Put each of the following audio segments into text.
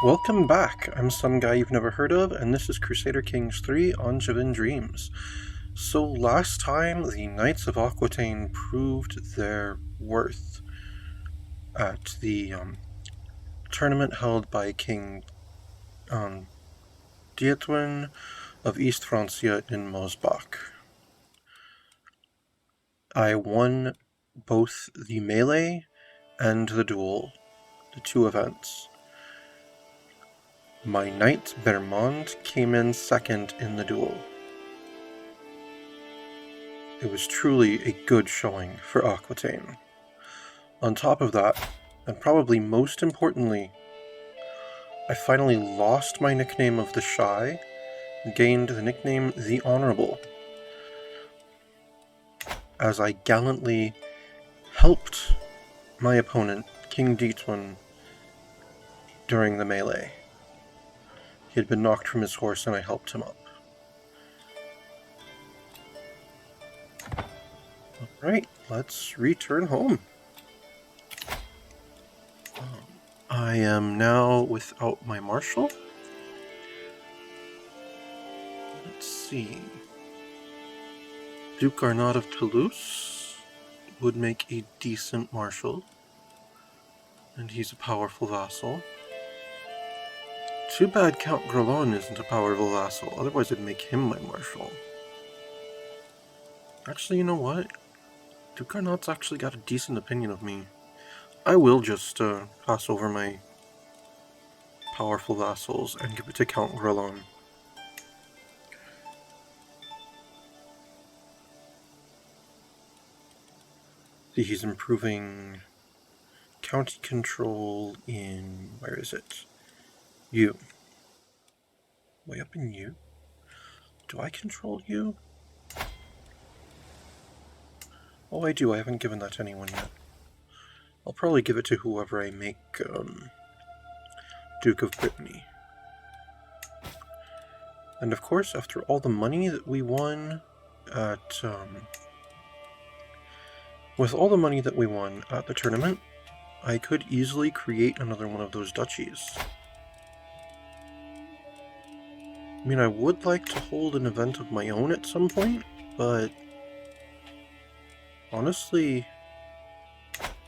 Welcome back. I'm some guy you've never heard of, and this is Crusader Kings 3 on Jivin Dreams. So last time, the Knights of Aquitaine proved their worth at the tournament held by King Dietwin of East Francia in Mosbach. I won both the melee and the duel, the two events. My knight Bermond came in second in the duel. It was truly a good showing for Aquitaine. On top of that, and probably most importantly, I finally lost my nickname of the Shy and gained the nickname the Honorable, as I gallantly helped my opponent, King Dietwin, during the melee. He had been knocked from his horse and I helped him up. Alright, let's return home. I am now without my marshal. Let's see. Duke Arnaud of Toulouse would make a decent marshal, and he's a powerful vassal. Too bad Count Grelon isn't a powerful vassal, otherwise I'd make him my marshal. Actually, you know what? Duke Arnaud's actually got a decent opinion of me. I will just pass over my powerful vassals and give it to Count Grelon. See, he's improving county control in... where is it? U. Way up in U? Do I control U? Oh, I do. I haven't given that to anyone yet. I'll probably give it to whoever I make Duke of Brittany. And of course, after all the money that we won at... with all the money that we won at the tournament, I could easily create another one of those duchies. I mean, I would like to hold an event of my own at some point, but... honestly...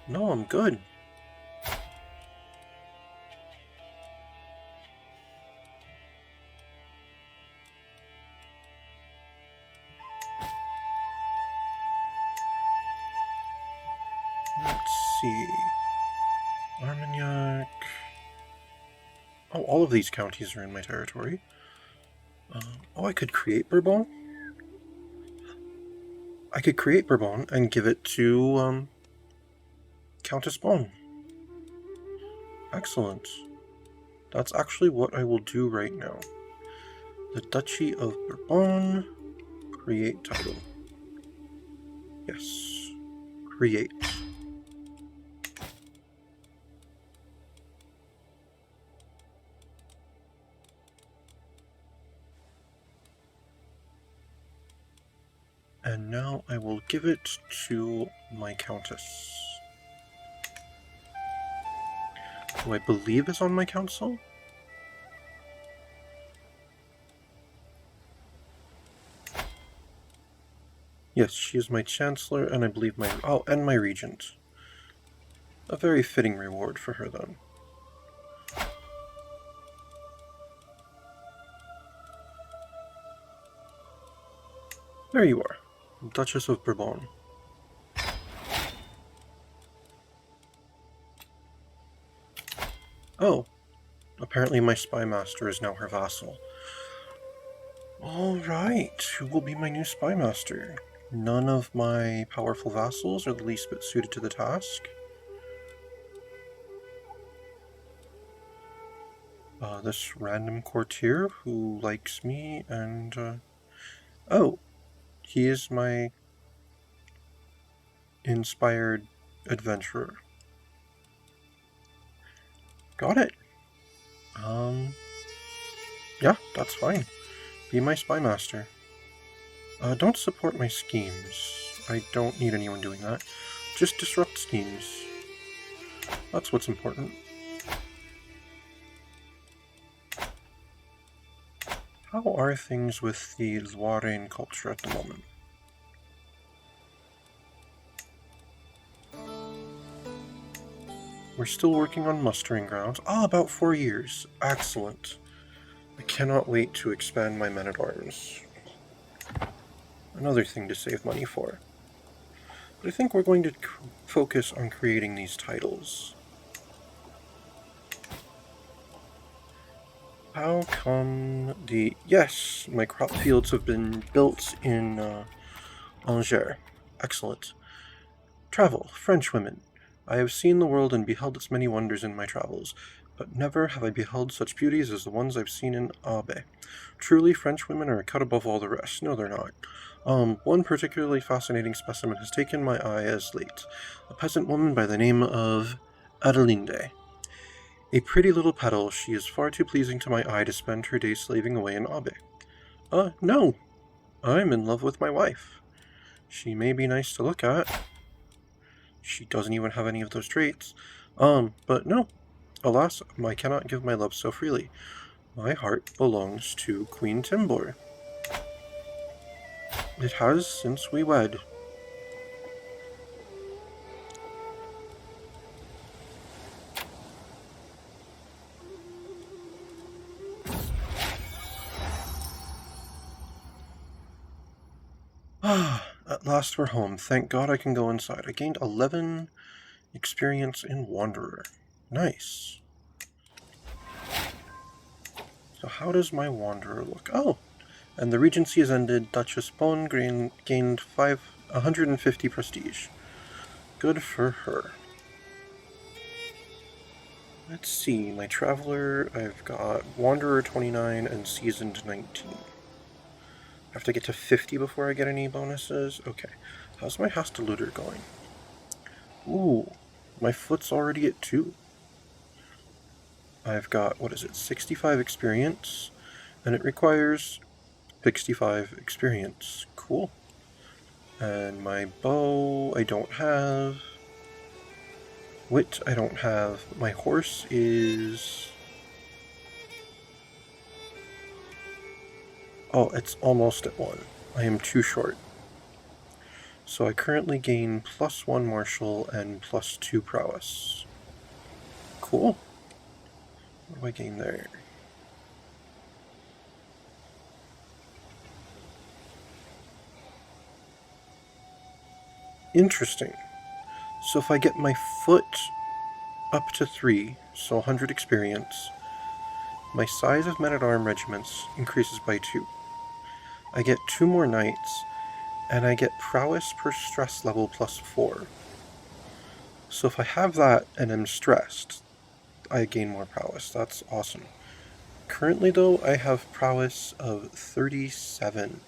no, I'm good. Let's see... Armagnac... oh, all of these counties are in my territory. Oh, I could create Bourbon? I could create Bourbon and give it to, Countess Bon. Excellent. That's actually what I will do right now. The Duchy of Bourbon. Create title. Yes. Create. And now I will give it to my Countess, who I believe is on my council. Yes, she is my Chancellor, and I believe my... oh, and my Regent. A very fitting reward for her, then. There you are, Duchess of Bourbon. Oh, apparently my spy master is now her vassal. Alright, who will be my new spy master? None of my powerful vassals are the least bit suited to the task. This random courtier who likes me and, oh, he is my inspired adventurer. Got it. Yeah, that's fine. Be my spy master. Don't support my schemes. I don't need anyone doing that. Just disrupt schemes. That's what's important. How are things with the Loireen culture at the moment? We're still working on mustering grounds. Ah, about 4 years. Excellent. I cannot wait to expand my men-at-arms. Another thing to save money for. But I think we're going to focus on creating these titles. How come the... Yes, my crop fields have been built in Angers. Excellent. Travel, French women. I have seen the world and beheld its many wonders in my travels, but never have I beheld such beauties as the ones I've seen in Abe. Truly, French women are a cut above all the rest. No, they're not. One particularly fascinating specimen has taken my eye as late. A peasant woman by the name of Adelinde. A pretty little petal, she is far too pleasing to my eye to spend her days slaving away in Abe. No. I'm in love with my wife. She may be nice to look at. She doesn't even have any of those traits. But no. Alas, I cannot give my love so freely. My heart belongs to Queen Timbor. It has since we wed. At last we're home. Thank God I can go inside. I gained 11 experience in Wanderer. Nice. So how does my Wanderer look? Oh, and the Regency has ended. Duchess Bonne gained 150 prestige. Good for her. Let's see, my Traveler, I've got Wanderer 29 and Seasoned 19. I have to get to 50 before I get any bonuses? Okay. How's my Hastaluder going? Ooh, my foot's already at 2. I've got, 65 experience, and it requires 65 experience. Cool. And my bow, I don't have. Wit, I don't have. My horse is... Oh, it's almost at 1. I am too short. So I currently gain +1 martial and +2 prowess. Cool. What do I gain there? Interesting. So if I get my foot up to 3, so 100 experience, my size of men-at-arm regiments increases by 2. I get 2 more knights, and I get prowess per stress level +4. So if I have that and I'm stressed, I gain more prowess. That's awesome. Currently, though, I have prowess of 37.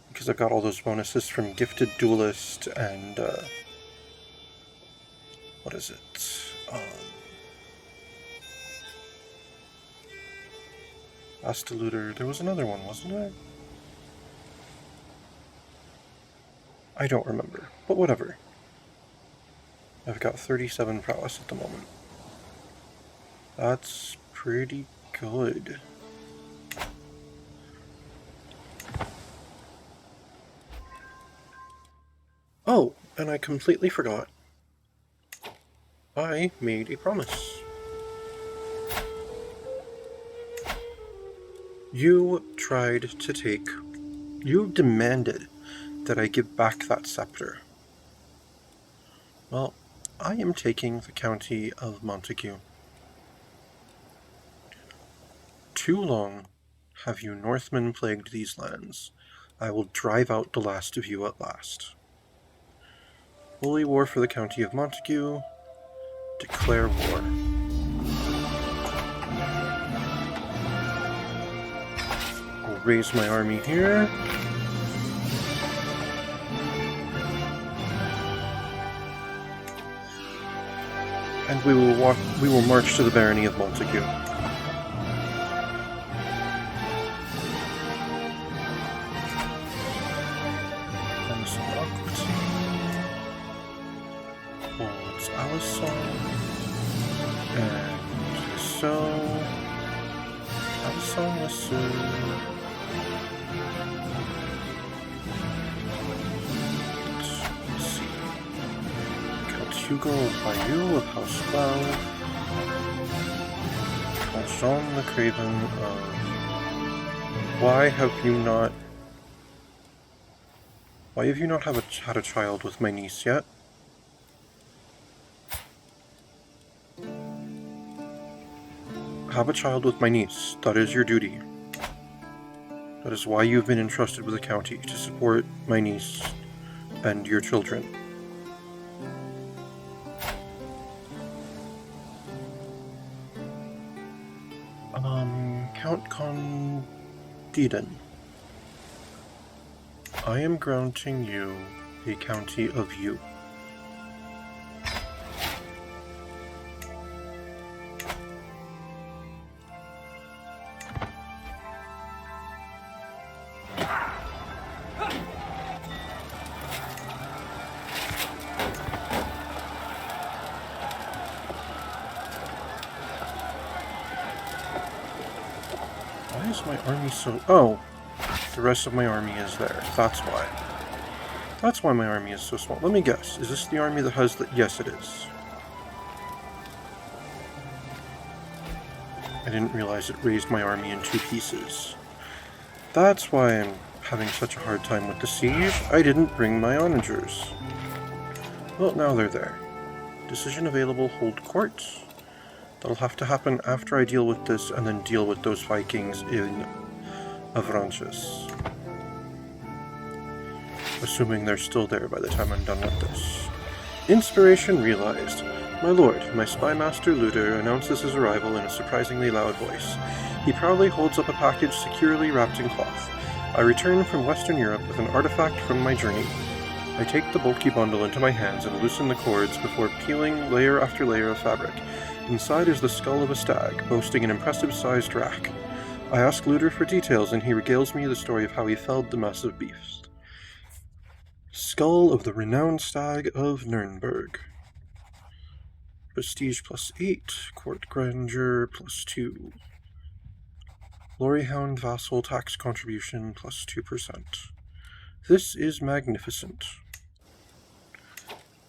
Because I've got all those bonuses from Gifted Duelist and, what is it? Astaluder. There was another one, wasn't there? I don't remember, but whatever. I've got 37 prowess at the moment. That's pretty good. Oh, and I completely forgot. I made a promise. You demanded that I give back that scepter. Well, I am taking the county of Montague. Too long have you Northmen plagued these lands. I will drive out the last of you at last. Holy war for the county of Montague. Declare war. I'll raise my army here. And we will march to the barony of Montague. Holds Alisson. And so... Have some listen. Let's see. Count Hugo of Bayou of House 12. Count Jean the Craven of... Why have you not had a child with my niece yet? Have a child with my niece. That is your duty. That is why you've been entrusted with the county, to support my niece and your children. Count Condiden. I am granting you a county of you. Why is my army so... Oh! The rest of my army is there. That's why. That's why my army is so small. Let me guess. Is this the army that has the... Yes, it is. I didn't realize it raised my army in 2 pieces. That's why I'm having such a hard time with the siege. I didn't bring my onagers. Well, now they're there. Decision available, hold court. That'll have to happen after I deal with this and then deal with those Vikings in Avranches. Assuming they're still there by the time I'm done with this. Inspiration realized. My lord, my spy master Luder announces his arrival in a surprisingly loud voice. He proudly holds up a package securely wrapped in cloth. I return from Western Europe with an artifact from my journey. I take the bulky bundle into my hands and loosen the cords before peeling layer after layer of fabric. Inside is the skull of a stag, boasting an impressive-sized rack. I ask Luder for details, and he regales me the story of how he felled the massive beast. Skull of the renowned stag of Nuremberg. Prestige +8, court grandeur +2. Lorryhound vassal tax contribution +2%. This is magnificent.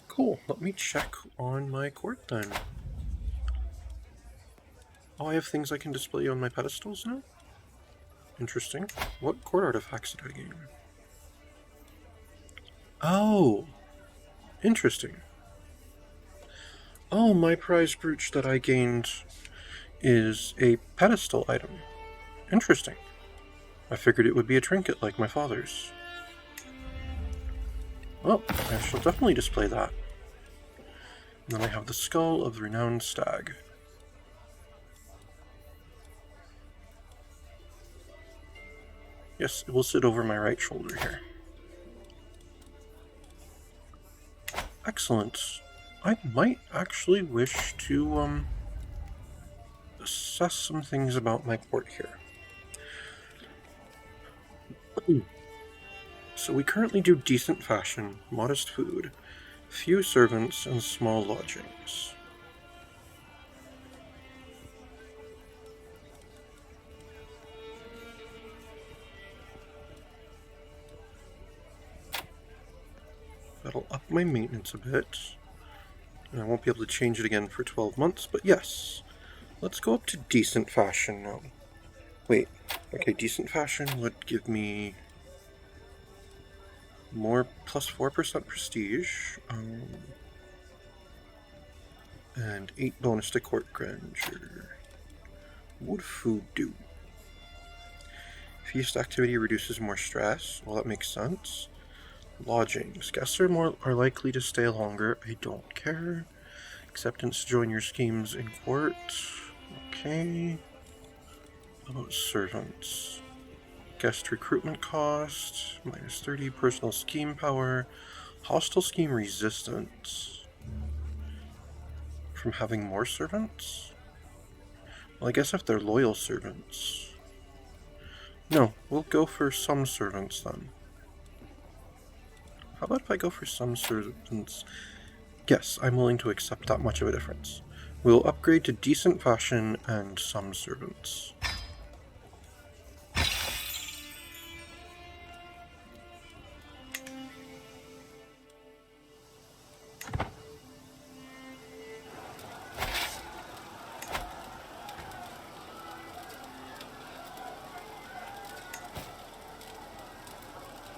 Cool, let me check on my court then. Oh, I have things I can display on my pedestals now? Interesting. What court artifacts did I gain? Oh! Interesting. Oh, my prize brooch that I gained is a pedestal item. Interesting. I figured it would be a trinket like my father's. Well, I shall definitely display that. And then I have the skull of the renowned stag. Yes, it will sit over my right shoulder here. Excellent. I might actually wish to, assess some things about my court here. So we currently do decent fashion, modest food, few servants, and small lodgings. That'll up my maintenance a bit. And I won't be able to change it again for 12 months, but yes. Let's go up to decent fashion now. Wait, okay, decent fashion would give me more +4% prestige, and 8 bonus to court grandeur. What would food do? Feast activity reduces more stress. Well, that makes sense. Lodgings. Guests are likely to stay longer. I don't care. Acceptance to join your schemes in court. Okay. How about servants? Guest recruitment cost. -30. Personal scheme power. Hostile scheme resistance. From having more servants? Well, I guess if they're loyal servants. No, we'll go for some servants then. How about if I go for some servants? Yes, I'm willing to accept that much of a difference. We'll upgrade to decent fashion and some servants.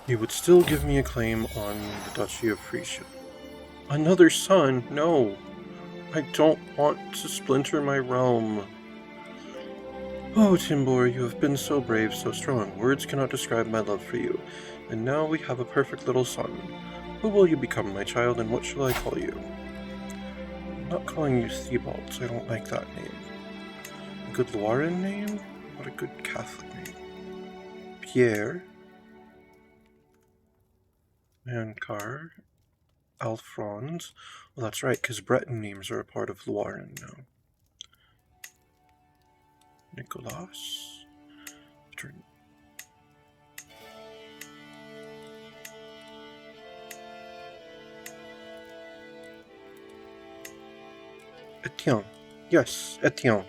You would still give me a claim on the Duchy of Frisia. Another son? No. I don't want to splinter my realm. Oh, Timbor, you have been so brave, so strong. Words cannot describe my love for you. And now we have a perfect little son. Who will you become, my child, and what shall I call you? I'm not calling you Theobald. I don't like that name. A good Loiran name? What a good Catholic name. Pierre. Karl. Alphonse. Well, that's right, because Breton names are a part of Loiran now. Nicolas. Etienne. Yes, Etienne.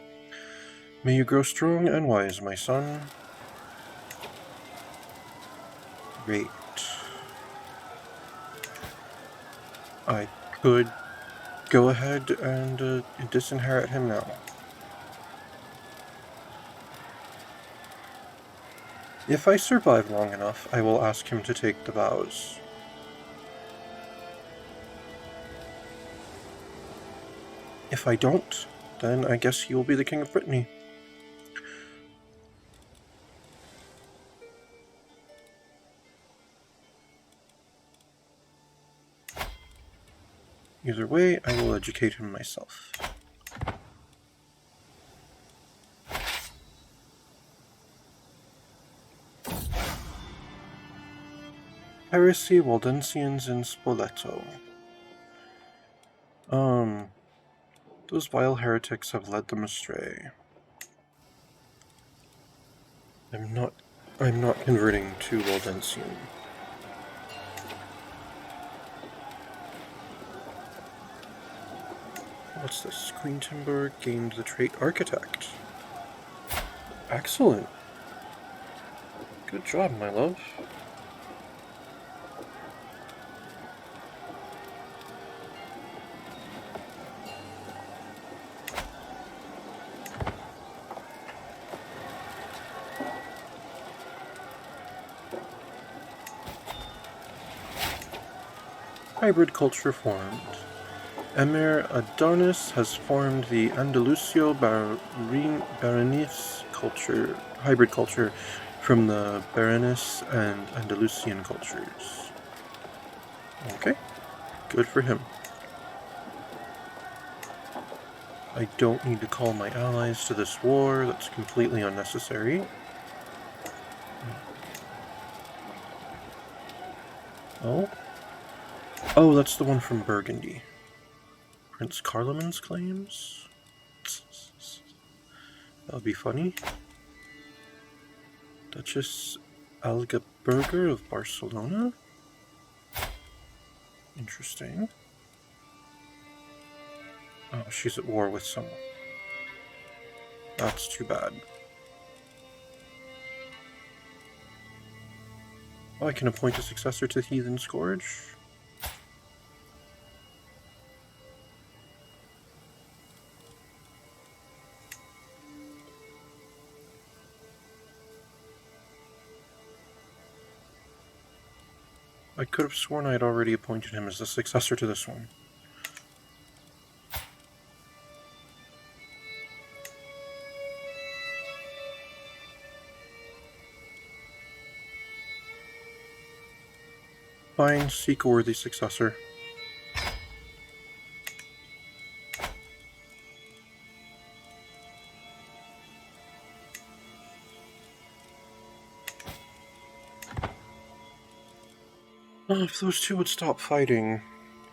May you grow strong and wise, my son. Great. I could go ahead and disinherit him now. If I survive long enough, I will ask him to take the vows. If I don't, then I guess he will be the King of Brittany. Either way, I will educate him myself. Heresy, Waldensians, and Spoleto. Those vile heretics have led them astray. I'm not converting to Waldensian. What's this? Queen Timber gained the trait Architect. Excellent. Good job, my love. Hybrid culture formed. Emir Adonis has formed the Andalusio Baronese culture, hybrid culture, from the Baronese and Andalusian cultures. Okay, good for him. I don't need to call my allies to this war, that's completely unnecessary. Oh? Oh, that's the one from Burgundy. Prince Carloman's claims? That would be funny. Duchess Algaberger of Barcelona? Interesting. Oh, she's at war with someone. That's too bad. Oh, I can appoint a successor to Heathen Scourge? I could have sworn I had already appointed him as the successor to this one. Fine, seek a worthy successor. Oh, if those two would stop fighting,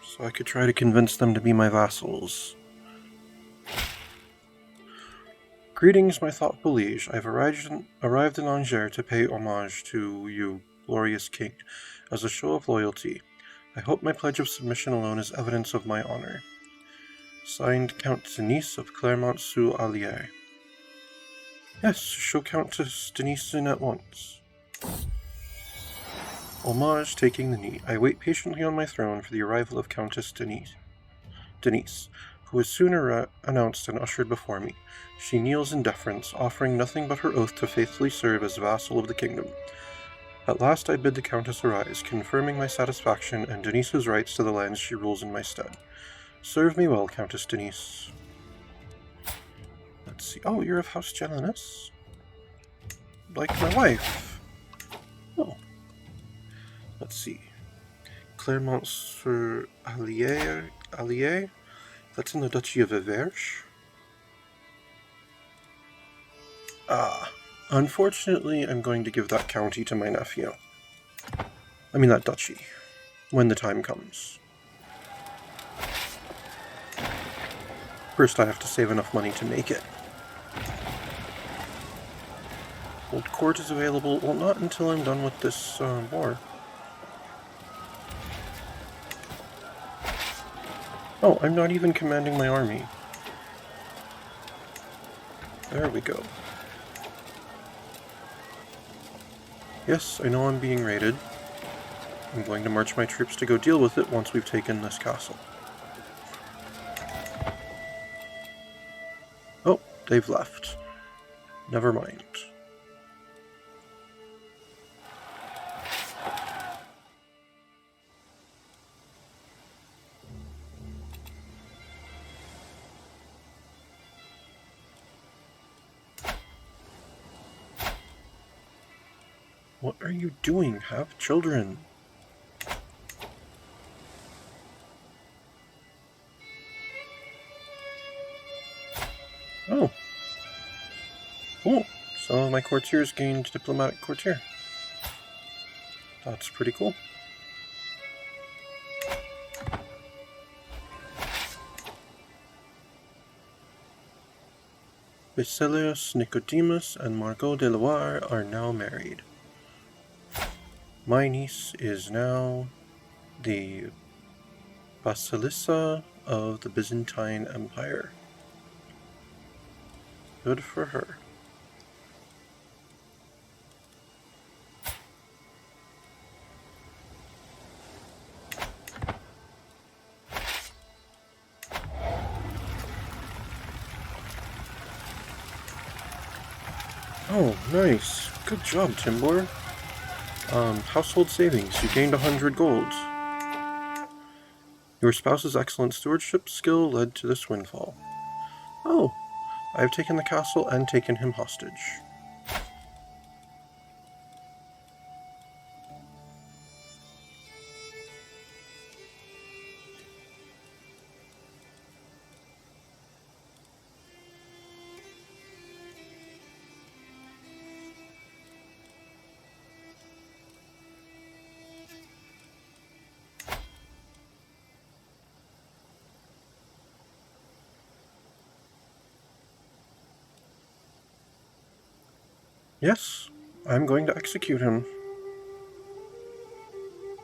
so I could try to convince them to be my vassals. Greetings, my thoughtful liege. I have arrived in Angers to pay homage to you, glorious king, as a show of loyalty. I hope my pledge of submission alone is evidence of my honor. Signed, Count Denise of Clermont-sous-Allier. Yes, show Countess Denise in at once. Homage taking the knee. I wait patiently on my throne for the arrival of Countess Denise, who is soon announced and ushered before me. She kneels in deference, offering nothing but her oath to faithfully serve as vassal of the kingdom. At last I bid the Countess arise, confirming my satisfaction and Denise's rights to the lands she rules in my stead. Serve me well, Countess Denise. Let's see. Oh, you're of House Jelinus? Like my wife. Oh. Let's see. Clermont-sur-Allier? That's in the Duchy of Auvergne? Ah. Unfortunately, I'm going to give that county to my nephew. I mean that duchy. When the time comes. First I have to save enough money to make it. Old court is available. Well, not until I'm done with this war. Oh, I'm not even commanding my army. There we go. Yes, I know I'm being raided. I'm going to march my troops to go deal with it once we've taken this castle. Oh, they've left. Never mind. What are you doing? Have children. Oh. Cool. Some of my courtiers gained diplomatic courtier. That's pretty cool. Basilius, Nicodemus, and Margot de Loire are now married. My niece is now the Basilissa of the Byzantine Empire. Good for her. Oh, nice. Good job, Timbor. Household savings. You gained 100 gold. Your spouse's excellent stewardship skill led to this windfall. Oh, I have taken the castle and taken him hostage. Yes, I'm going to execute him.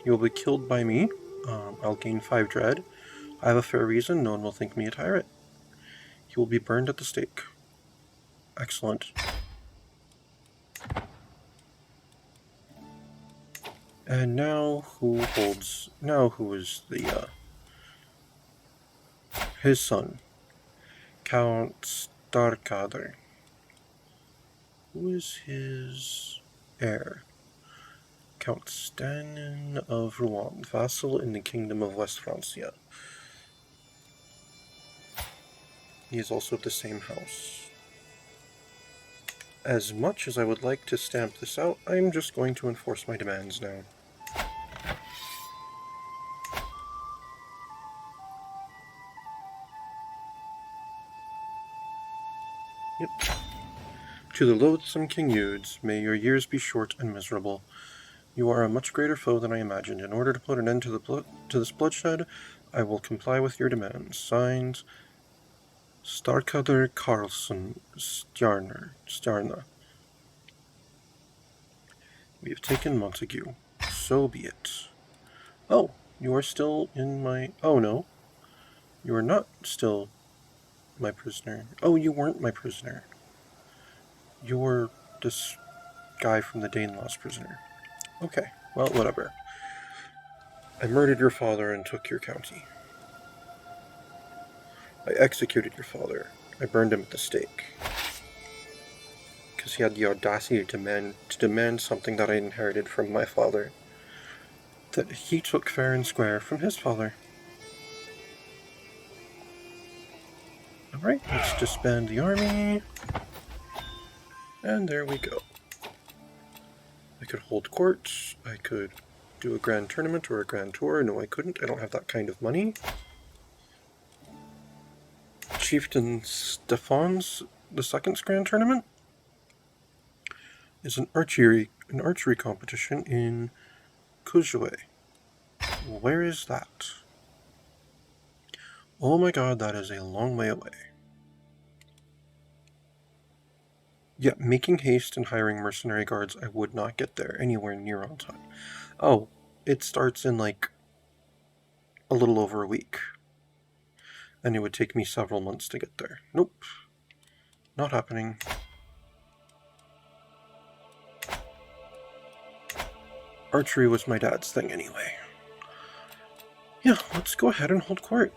He will be killed by me. I'll gain 5 dread. I have a fair reason. No one will think me a tyrant. He will be burned at the stake. Excellent. And now who is the, his son? Count Starkadr. Who is his heir? Count Stanin of Rouen, vassal in the Kingdom of West Francia. He is also of the same house. As much as I would like to stamp this out, I'm just going to enforce my demands now. Yep. To the loathsome King Eudes, may your years be short and miserable. You are a much greater foe than I imagined. In order to put an end to this bloodshed, I will comply with your demands. Signed, Starkadr Karlsson Stjarna. We have taken Montague. So be it. Oh, you are still in my... Oh, no. You are not still my prisoner. Oh, you weren't my prisoner. You were this guy from the Danelaw's prisoner. Okay, well, whatever. I murdered your father and took your county. I executed your father. I burned him at the stake. because he had the audacity to demand something that I inherited from my father, that he took fair and square from his father. Alright, let's disband the army. And there we go. I could hold court, I could do a grand tournament or a grand tour. No, I couldn't. I don't have that kind of money. Chieftain Stefan's the second's grand tournament is an archery competition in Kuzhue. Where is that? Oh my god, that is a long way away. Yeah, making haste and hiring mercenary guards, I would not get there anywhere near on time. Oh, it starts in like a little over a week. And it would take me several months to get there. Nope. Not happening. Archery was my dad's thing anyway. Yeah, let's go ahead and hold court.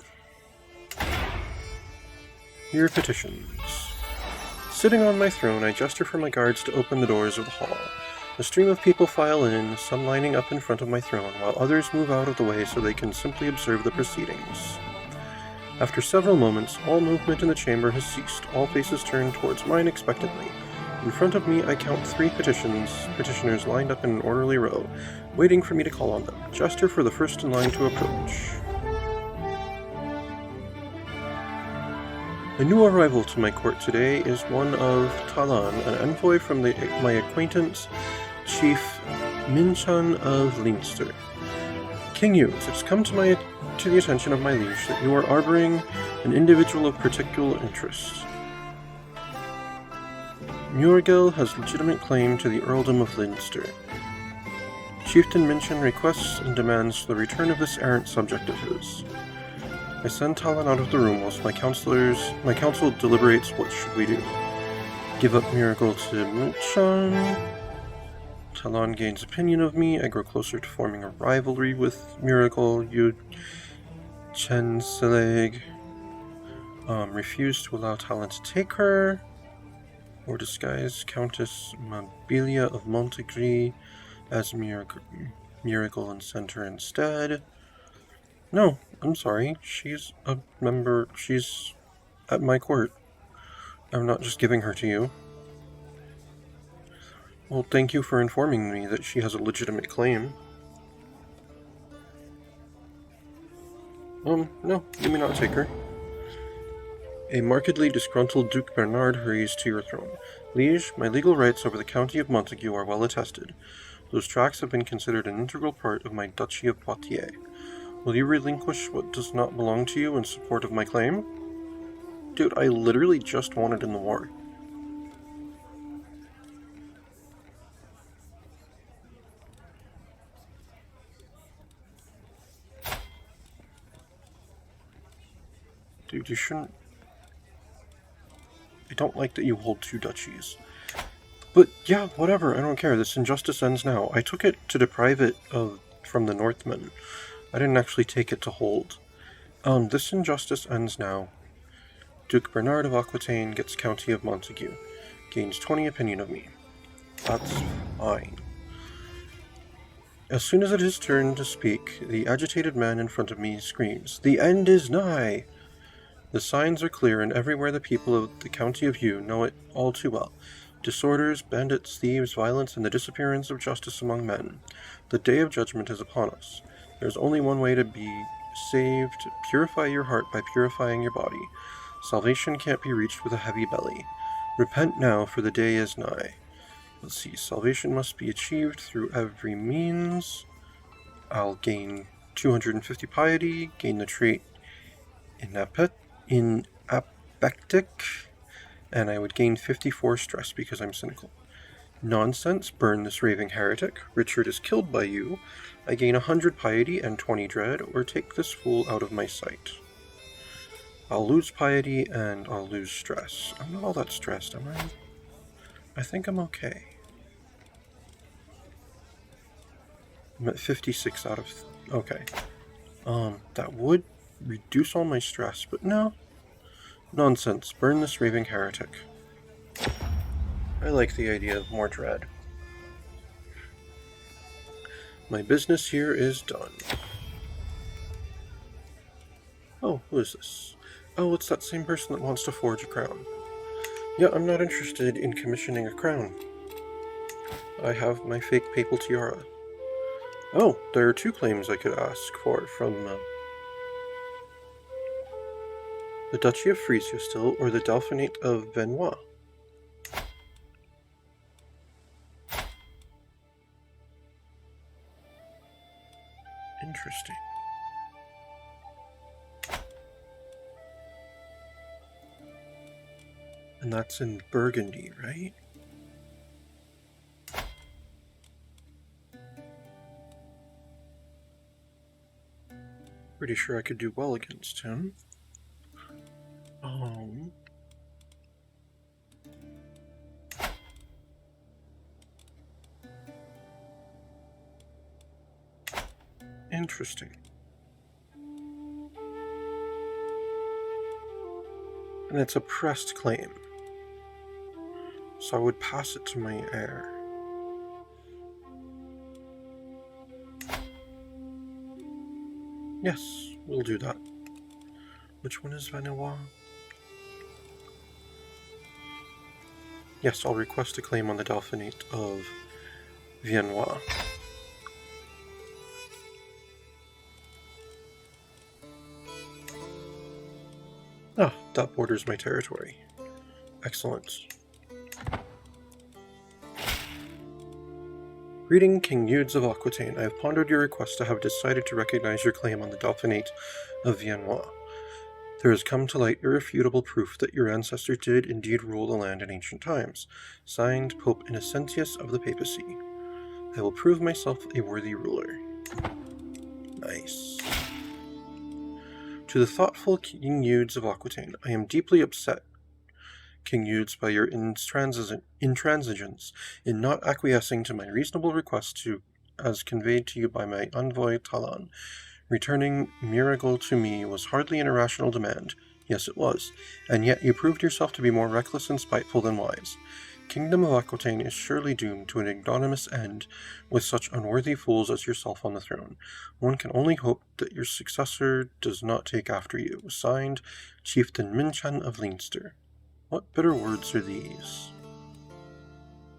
Your petitions. Sitting on my throne, I gesture for my guards to open the doors of the hall. A stream of people file in, some lining up in front of my throne, while others move out of the way so they can simply observe the proceedings. After several moments, all movement in the chamber has ceased, all faces turned towards mine expectantly. In front of me, I count 3 petitioners lined up in an orderly row, waiting for me to call on them. Gesture for the first in line to approach. A new arrival to my court today is one of Talan, an envoy from my acquaintance, Chief Minchan of Leinster. King Yu, it has come to the attention of my liege that you are harboring an individual of particular interest. Muriel has legitimate claim to the earldom of Leinster. Chieftain Minchan requests and demands the return of this errant subject of his. I send Talon out of the room whilst my council deliberates what should we do. Give up Muriel to Minchan. Talon gains opinion of me. I grow closer to forming a rivalry with Muriel. Yu Chen Seleg refuse to allow Talon to take her. Or disguise Countess Mobilia of Montegris as Muriel and send her instead. No, I'm sorry. She's a member. She's at my court. I'm not just giving her to you. Well, thank you for informing me that she has a legitimate claim. No, you may not take her. A markedly disgruntled Duke Bernard hurries to your throne. Liege, my legal rights over the county of Montague are well attested. Those tracts have been considered an integral part of my Duchy of Poitiers. Will you relinquish what does not belong to you in support of my claim? Dude, I literally just won it in the war. Dude, you shouldn't... I don't like that you hold 2 duchies. But yeah, whatever, I don't care. This injustice ends now. I took it to deprive it from the Northmen. I didn't actually take it to hold. This injustice ends now. Duke Bernard of Aquitaine gets County of Montague. Gains 20 opinion of me. That's fine. As soon as it is turn to speak, the agitated man in front of me screams, "The end is nigh!" The signs are clear, and everywhere the people of the county of Yu know it all too well. Disorders, bandits, thieves, violence, and the disappearance of justice among men. The day of judgment is upon us. There is only one way to be saved. Purify your heart by purifying your body. Salvation can't be reached with a heavy belly. Repent now, for the day is nigh. Let's see. Salvation must be achieved through every means. I'll gain 250 piety, gain the trait in apectic, and I would gain 54 stress because I'm cynical. Nonsense, burn this raving heretic. Richard is killed by you. I gain 100 piety and 20 dread, or take this fool out of my sight. I'll lose piety and I'll lose stress. I'm not all that stressed, am I? I think I'm okay. I'm at 56 out of... Okay. That would reduce all my stress, but no. Nonsense. Burn this raving heretic. I like the idea of more dread. My business here is done. Oh, who is this? Oh, it's that same person that wants to forge a crown. Yeah, I'm not interested in commissioning a crown. I have my fake papal tiara. Oh, there are 2 claims I could ask for from the Duchy of Frisia still, or the Delphinate of Venois. Interesting. And that's in Burgundy, right? Pretty sure I could do well against him. Interesting. And it's a pressed claim. So I would pass it to my heir. Yes, we'll do that. Which one is Venois? Yes, I'll request a claim on the Delphinate of Viennois. Ah, that borders my territory. Excellent. Greeting, King Eudes of Aquitaine. I have pondered your request to have decided to recognize your claim on the Delphinate of Viennois. There has come to light irrefutable proof that your ancestor did indeed rule the land in ancient times. Signed, Pope Innocentius of the Papacy. I will prove myself a worthy ruler. Nice. To the thoughtful King Eudes of Aquitaine, I am deeply upset, King Eudes, by your intransigence in not acquiescing to my reasonable request as conveyed to you by my envoy Talan. Returning Miracle to me was hardly an irrational demand. Yes, it was, and yet you proved yourself to be more reckless and spiteful than wise. Kingdom of Aquitaine is surely doomed to an ignominious end, with such unworthy fools as yourself on the throne. One can only hope that your successor does not take after you. Signed, Chieftain Minchan of Leinster. What bitter words are these?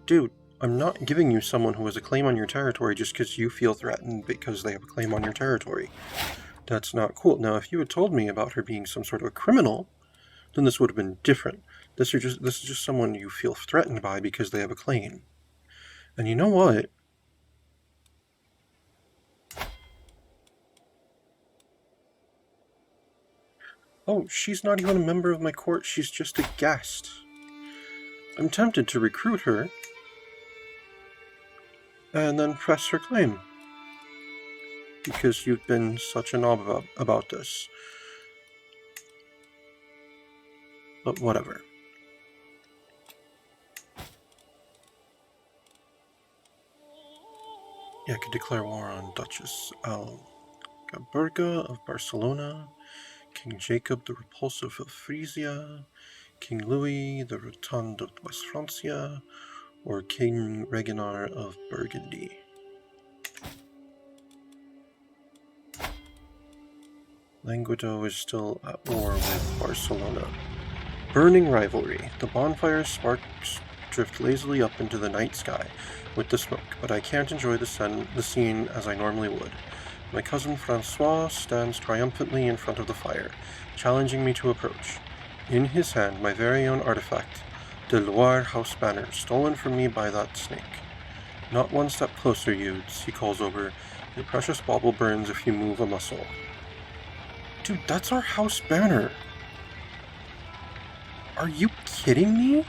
Dude, I'm not giving you someone who has a claim on your territory just because you feel threatened because they have a claim on your territory. That's not cool. Now, if you had told me about her being some sort of a criminal, then this would have been different. This is just someone you feel threatened by because they have a claim. And you know what? Oh, she's not even a member of my court. She's just a guest. I'm tempted to recruit her and then press her claim. Because you've been such a knob about this. But whatever. Yeah, I could declare war on Duchess Algaberga of Barcelona, King Jacob the Repulsive of Frisia, King Louis the Rotund of West Francia, or King Reginar of Burgundy. Languedoc is still at war with Barcelona. Burning rivalry. The bonfire's sparks drift lazily up into the night sky with the smoke, but I can't enjoy the scene as I normally would. My cousin Francois stands triumphantly in front of the fire, challenging me to approach. In his hand, my very own artifact, the Loire house banner, stolen from me by that snake. Not one step closer, Eudes, he calls over. Your precious bauble burns if you move a muscle. Dude, that's our house banner. Are you kidding me?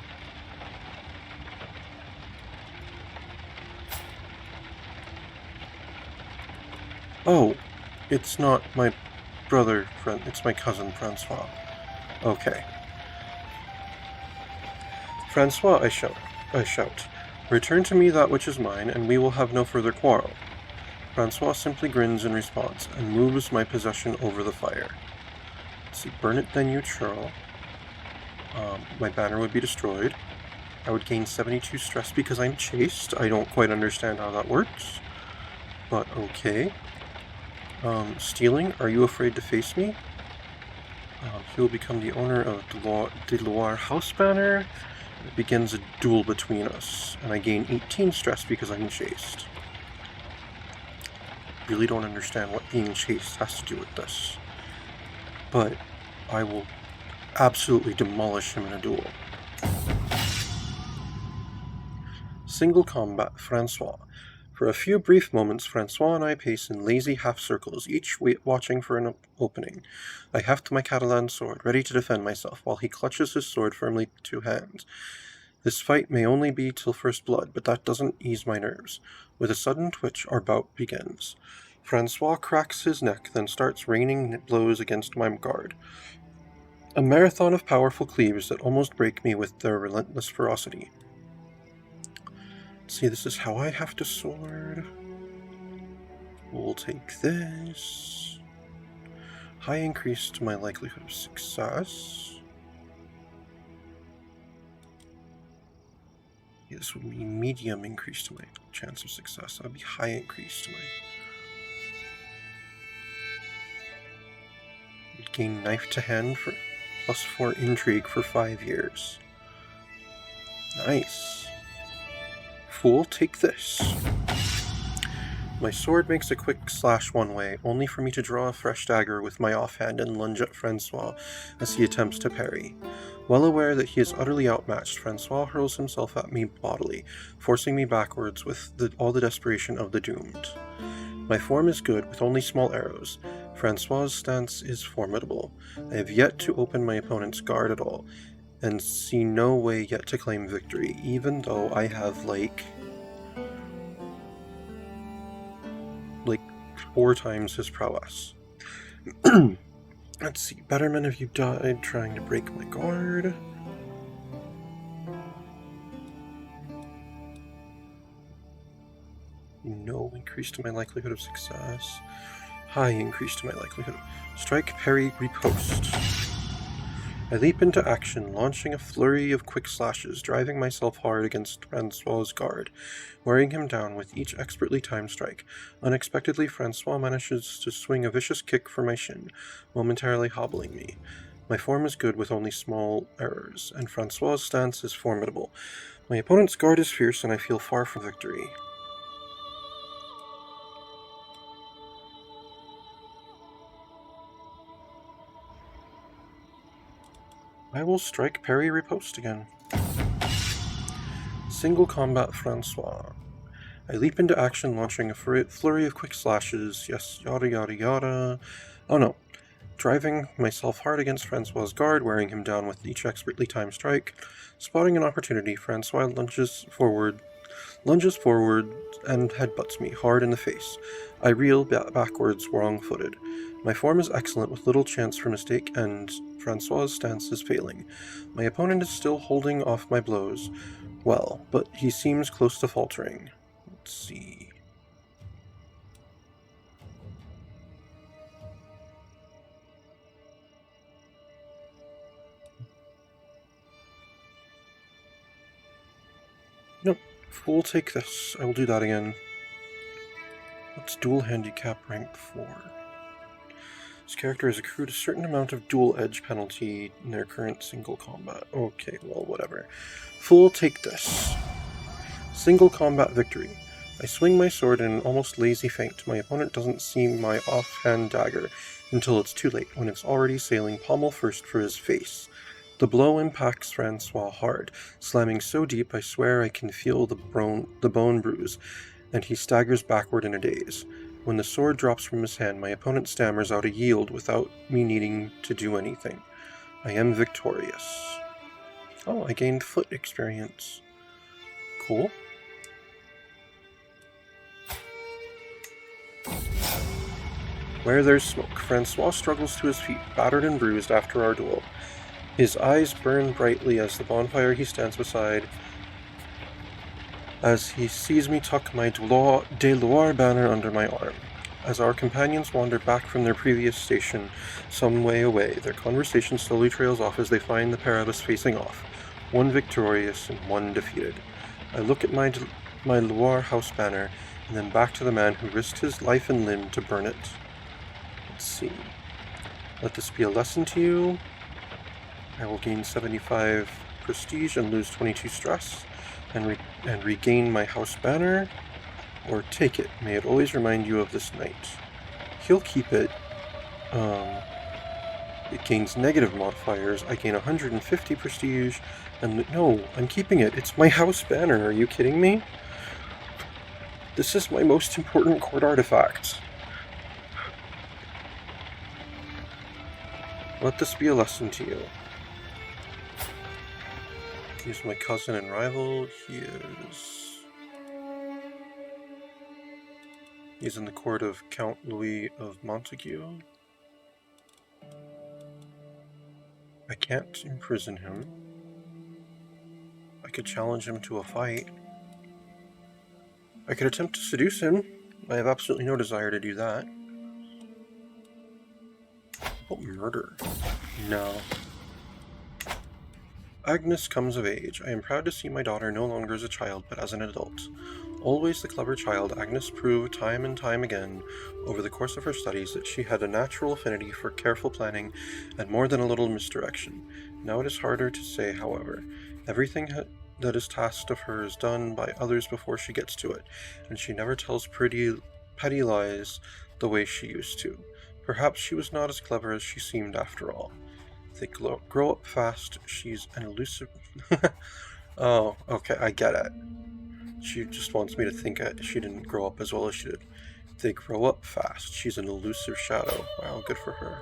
Oh, it's not my brother, it's my cousin, Francois. Okay. Francois, I shout. Return to me that which is mine, and we will have no further quarrel. Francois simply grins in response, and moves my possession over the fire. Let's see, burn it then, you churl. My banner would be destroyed. I would gain 72 stress because I'm chased. I don't quite understand how that works, but okay. Stealing, are you afraid to face me? He will become the owner of De Loire House Banner. It begins a duel between us, and I gain 18 stress because I'm chased. Really don't understand what being chased has to do with this, but I will absolutely demolish him in a duel. Single combat, Francois. For a few brief moments, Francois and I pace in lazy half-circles, each watching for an opening. I heft my Catalan sword, ready to defend myself, while he clutches his sword firmly with 2 hands. This fight may only be till first blood, but that doesn't ease my nerves. With a sudden twitch, our bout begins. Francois cracks his neck, then starts raining blows against my guard. A marathon of powerful cleaves that almost break me with their relentless ferocity. See, this is how I have to sword. We'll take this. High increase to my likelihood of success. Yeah, this would be medium increase to my chance of success. That would be high increase to my... Would gain knife to hand for +4 intrigue for 5 years. Nice. Fool, take this. My sword makes a quick slash one way, only for me to draw a fresh dagger with my offhand and lunge at Francois as he attempts to parry. Well aware that he is utterly outmatched, Francois hurls himself at me bodily, forcing me backwards with all the desperation of the doomed. My form is good, with only small arrows. Francois' stance is formidable. I have yet to open my opponent's guard at all, and see no way yet to claim victory, even though I have like 4 times his prowess. Let's see, Betterman, have you died trying to break my guard? No increase to my likelihood of success. High increase to my likelihood. Strike, parry, riposte. I leap into action, launching a flurry of quick slashes, driving myself hard against Francois' guard, wearing him down with each expertly timed strike. Unexpectedly, Francois manages to swing a vicious kick for my shin, momentarily hobbling me. My form is good with only small errors, and Francois' stance is formidable. My opponent's guard is fierce, and I feel far from victory. I will strike, parry, riposte again. Single combat, Francois. I leap into action, launching a flurry of quick slashes. Yes, yada yada yada. Oh no. Driving myself hard against Francois' guard, wearing him down with each expertly timed strike. Spotting an opportunity, Francois lunges forward, and headbutts me hard in the face. I reel backwards, wrong-footed. My form is excellent with little chance for mistake, and Francois' stance is failing. My opponent is still holding off my blows well, but he seems close to faltering. Let's see. Nope. Fool, take this. I will do that again. What's dual handicap rank 4? This character has accrued a certain amount of dual edge penalty in their current single combat. Okay, well, whatever. Fool, take this. Single combat victory. I swing my sword in an almost lazy feint. My opponent doesn't see my offhand dagger until it's too late, when it's already sailing pommel first for his face. The blow impacts Francois hard, slamming so deep I swear I can feel the bone bruise, and he staggers backward in a daze. When the sword drops from his hand, my opponent stammers out a yield without me needing to do anything. I am victorious. Oh, I gained foot experience. Cool. Where there's smoke, Francois struggles to his feet, battered and bruised after our duel. His eyes burn brightly as the bonfire he stands beside, as he sees me tuck my De Loire banner under my arm. As our companions wander back from their previous station some way away, their conversation slowly trails off as they find the pair of us facing off. one victorious and one defeated. I look at my Loire house banner, and then back to the man who risked his life and limb to burn it. Let's see. Let this be a lesson to you. I will gain 75 prestige and lose 22 stress, and regain my house banner. Or take it. May it always remind you of this night. He'll keep it. It gains negative modifiers. I gain 150 prestige, and no, I'm keeping it. It's my house banner. Are you kidding me? This is my most important court artifact. Let this be a lesson to you. He's my cousin and rival. He's in the court of Count Louis of Montague. I can't imprison him. I could challenge him to a fight. I could attempt to seduce him. I have absolutely no desire to do that. What about murder? No. Agnes comes of age. I am proud to see my daughter no longer as a child, but as an adult. Always the clever child, Agnes proved time and time again over the course of her studies that she had a natural affinity for careful planning and more than a little misdirection. Now it is harder to say, however. Everything that is tasked of her is done by others before she gets to it, and she never tells petty lies the way she used to. Perhaps she was not as clever as she seemed after all. They grow up fast. She's an elusive... Oh, okay, I get it. She just wants me to think she didn't grow up as well as she did. They grow up fast. She's an elusive shadow. Wow, good for her.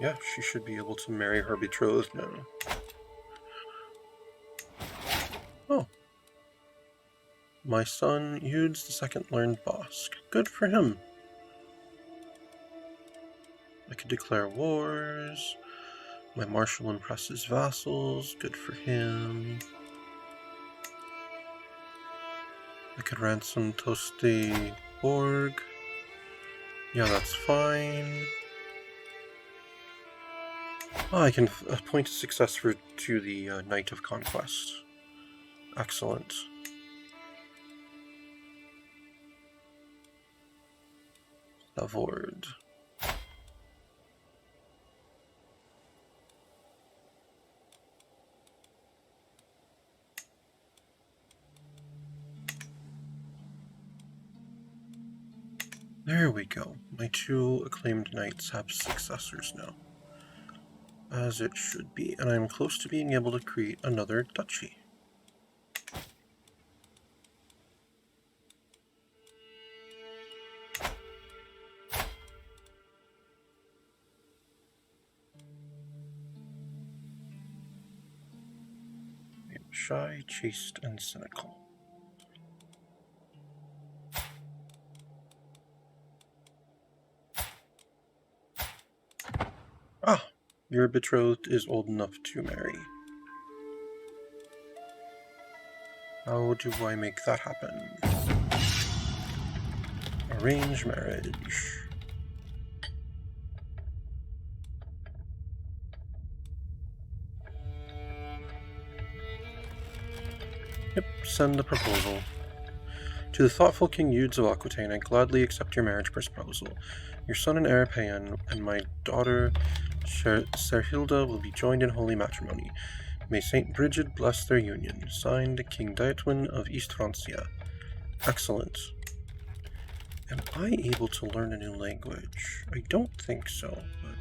Yeah, she should be able to marry her betrothed now. Oh. My son, Eudes II, learned Bosque. Good for him. I could declare wars. My marshal impresses vassals. Good for him. I could ransom Toste Borg. Yeah, that's fine. Oh, I can appoint a successor to the Knight of Conquest. Excellent. Avoid. There we go. My two acclaimed knights have successors now. As it should be. And I'm close to being able to create another duchy. Shy, chaste, and cynical. Ah, your betrothed is old enough to marry. How do I make that happen? Arrange marriage. Yep, send the proposal. To the thoughtful King Eudes of Aquitaine, I gladly accept your marriage proposal. Your son and heir Payan and my daughter Serhilda will be joined in holy matrimony. May Saint Brigid bless their union. Signed, King Daetwin of East Francia. Excellent. Am I able to learn a new language? I don't think so, but...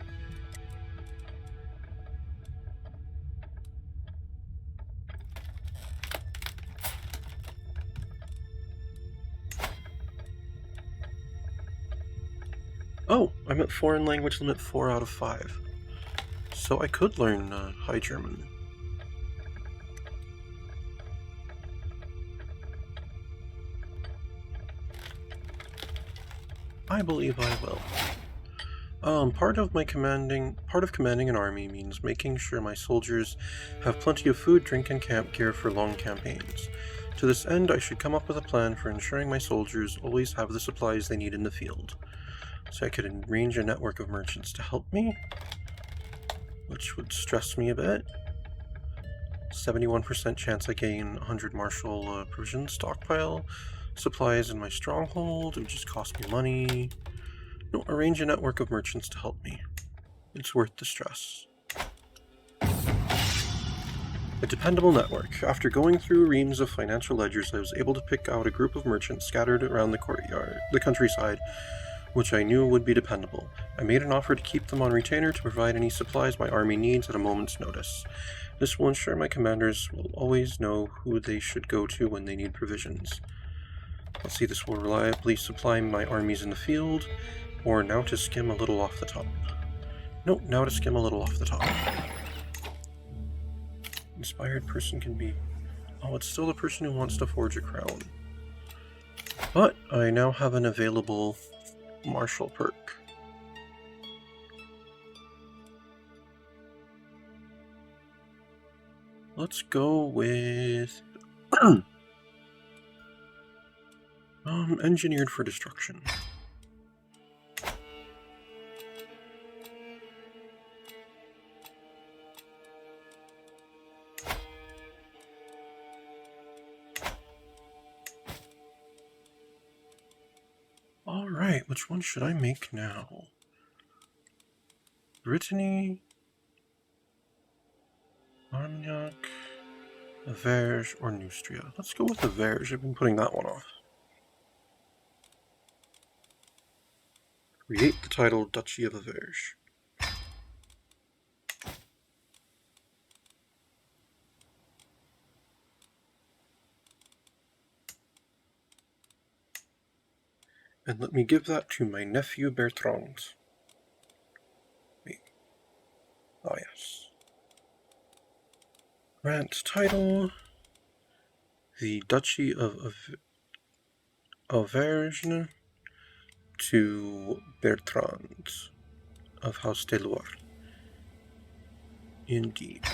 Oh, I'm at foreign language limit 4 out of 5. So I could learn High German. I believe I will. Part of commanding an army means making sure my soldiers have plenty of food, drink, and camp gear for long campaigns. To this end, I should come up with a plan for ensuring my soldiers always have the supplies they need in the field. So I could arrange a network of merchants to help me, which would stress me a bit. 71% chance I gain 100 martial provision stockpile. Supplies in my stronghold, it would just cost me money. No, arrange a network of merchants to help me. It's worth the stress. A dependable network. After going through reams of financial ledgers, I was able to pick out a group of merchants scattered around the countryside, which I knew would be dependable. I made an offer to keep them on retainer to provide any supplies my army needs at a moment's notice. This will ensure my commanders will always know who they should go to when they need provisions. Let's see, this will reliably supply my armies in the field, or now to skim a little off the top. Nope, now to skim a little off the top. Inspired person can be... Oh, it's still the person who wants to forge a crown. But I now have an available martial perk. Let's go with... engineered for destruction. Alright, which one should I make now? Brittany, Armagnac, Auvergne, or Neustria. Let's go with Auvergne. I've been putting that one off. Create the title Duchy of Auvergne. And let me give that to my nephew Bertrand. Wait. Oh, yes. Grant title. The Duchy of Auvergne to Bertrand of House de Loire. Indeed.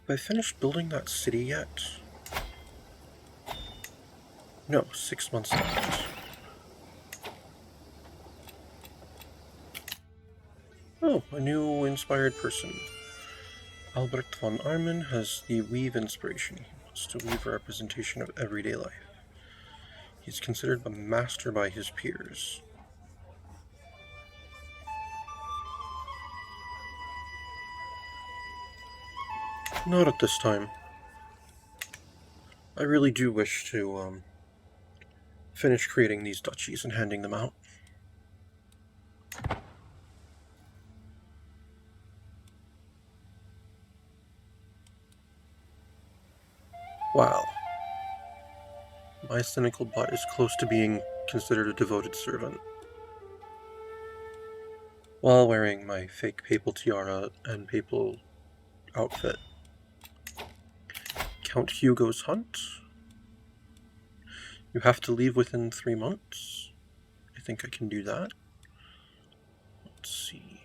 Have I finished building that city yet? No, 6 months left. Oh, a new inspired person. Albrecht von Arman has the Weave inspiration. He wants to weave a representation of everyday life. He's considered a master by his peers. Not at this time. I really do wish to finish creating these duchies and handing them out. Wow. My cynical butt is close to being considered a devoted servant. While wearing my fake papal tiara and papal outfit. Count Hugo's hunt. You have to leave within 3 months. I think I can do that. Let's see.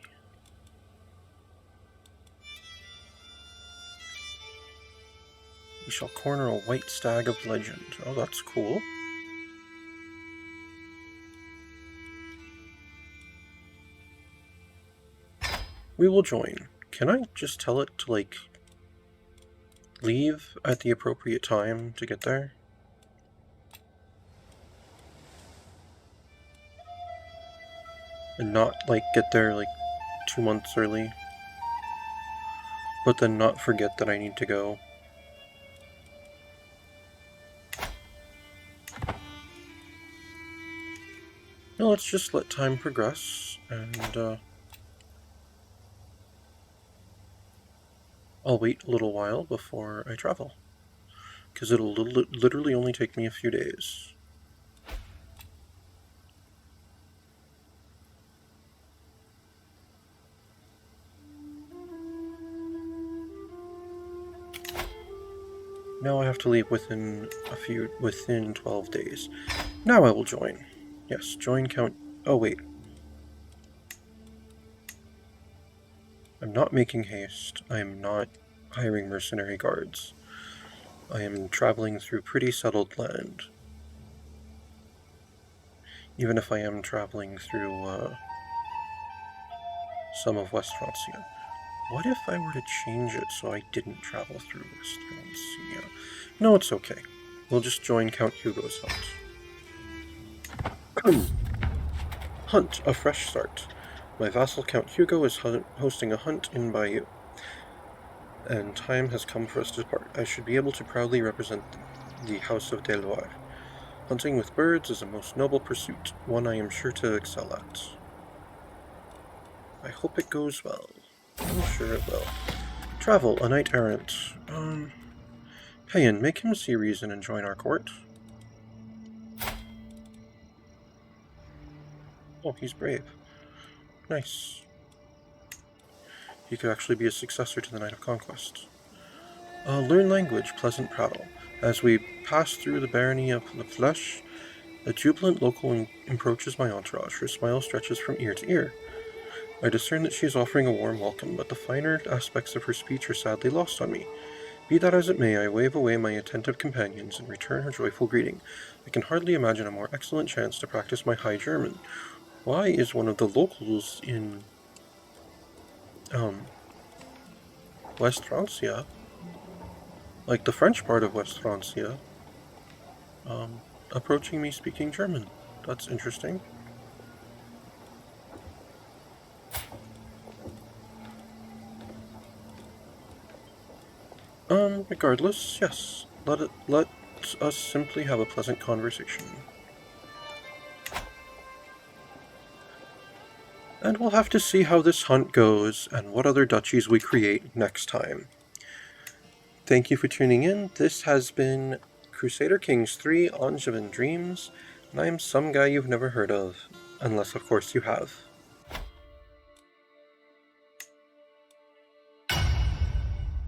We shall corner a white stag of legend. Oh, that's cool. We will join. Can I just tell it to, like, leave at the appropriate time to get there? And not, like, get there, like, 2 months early? But then not forget that I need to go. No, let's just let time progress, and, I'll wait a little while before I travel. Because it'll literally only take me a few days. Now I have to leave within 12 days. Now I will join. Yes, join count. Oh, wait. I'm not making haste. I am not hiring mercenary guards. I am traveling through pretty settled land. Even if I am traveling through some of West Francia. What if I were to change it so I didn't travel through West Francia? No, it's okay. We'll just join Count Hugo's hunt. Hunt, a fresh start. My vassal Count Hugo is hosting a hunt in Bayeux, and time has come for us to depart. I should be able to proudly represent the House of Deloire. Hunting with birds is a most noble pursuit, one I am sure to excel at. I hope it goes well. I'm sure it will. Travel, a knight errant. Payan, make him see reason and join our court. Oh, he's brave. Nice. He could actually be a successor to the Knight of Conquest. Learn language, pleasant prattle. As we pass through the barony of La Flèche, a jubilant local approaches my entourage. Her smile stretches from ear to ear. I discern that she is offering a warm welcome, but the finer aspects of her speech are sadly lost on me. Be that as it may, I wave away my attentive companions and return her joyful greeting. I can hardly imagine a more excellent chance to practice my High German. Why is one of the locals in West Francia, like the French part of West Francia, approaching me speaking German? That's interesting. Regardless, yes. Let us simply have a pleasant conversation. And we'll have to see how this hunt goes and what other duchies we create next time. Thank you for tuning in. This has been Crusader Kings 3 Angevin Dreams, and I am some guy you've never heard of, unless of course you have.